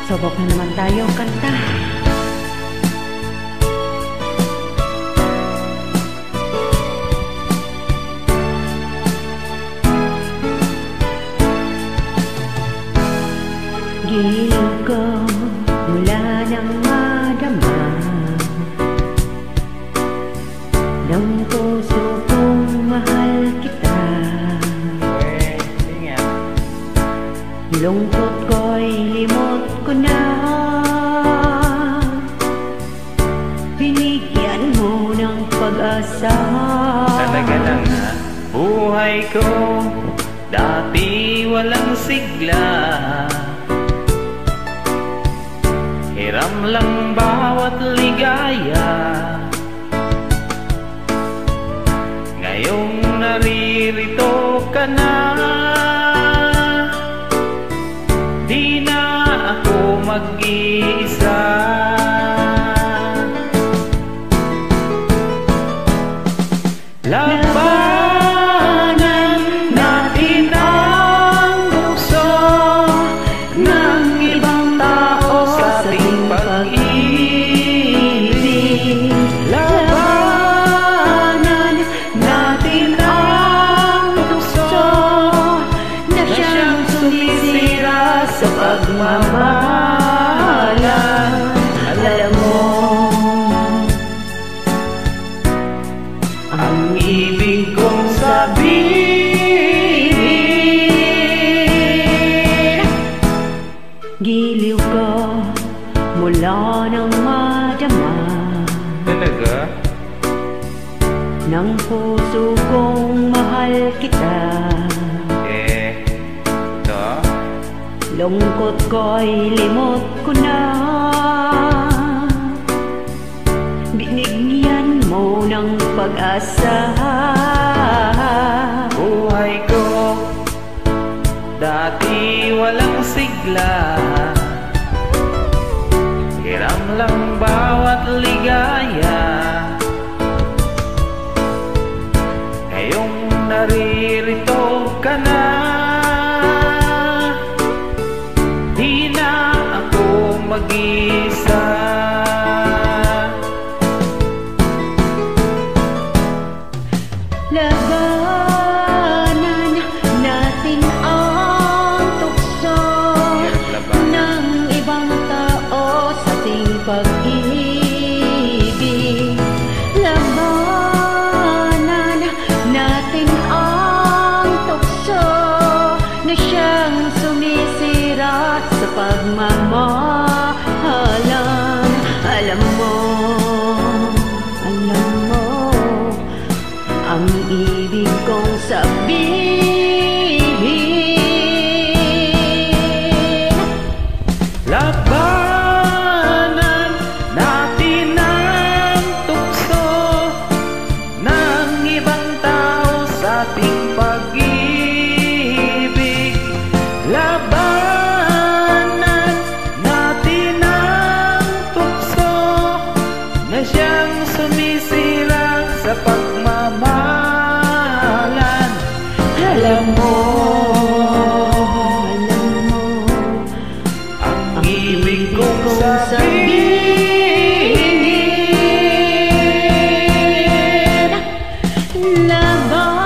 Subok na naman tayo kanta. Giliw ko mula nang madama ng puso kong mahal kita. Lungkot ko'y limot ko na. Binigyan mo ng pag-asa. Talaga lang ha, buhay ko dati walang sigla. Hiram lang bawat ligaya. Ngayong naririto ka na, di na ako mag-iisa. Labanan natin ang bukso ng ibang tao sa ating pag-ibig. Labanan natin ang bukso na siyang sumisira sa pagmamahalan. Alam mo, ang ibig kong sabihin. Giliw ko mula nang madama. Talaga? Ng puso kong mahal kita. Ito? Lungkot ko'y limot ko na. Binigyan mo ng pag-asa. Buhay ko dati walang sigla. Hiram lang bawat ligaya. Ngayong naririto ka na, di na ako mag-isa. Labanan natin ang tukso ng ibang tao sa ating pag-ibig. Labanan natin ang tukso na siyang sumisira sa pagmamahalan. Alam mo, ang ibig kong sabihin. Labanan natin ang tukso ng ibang tao sa ating pag-ibig. Labanan natin ang tukso na siyang sumisira sa pagmamahalan. Alam mo, ang ibig kong sabihin. Labanan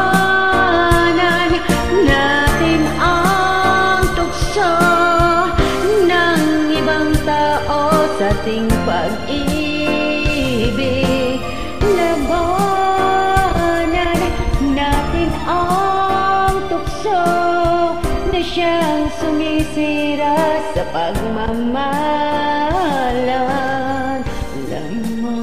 natin ang tukso ng ibang tao sa ating pag-ibig. Labanan natin ang tukso na siyang sumisira sa pagmamahalan. Alam mo,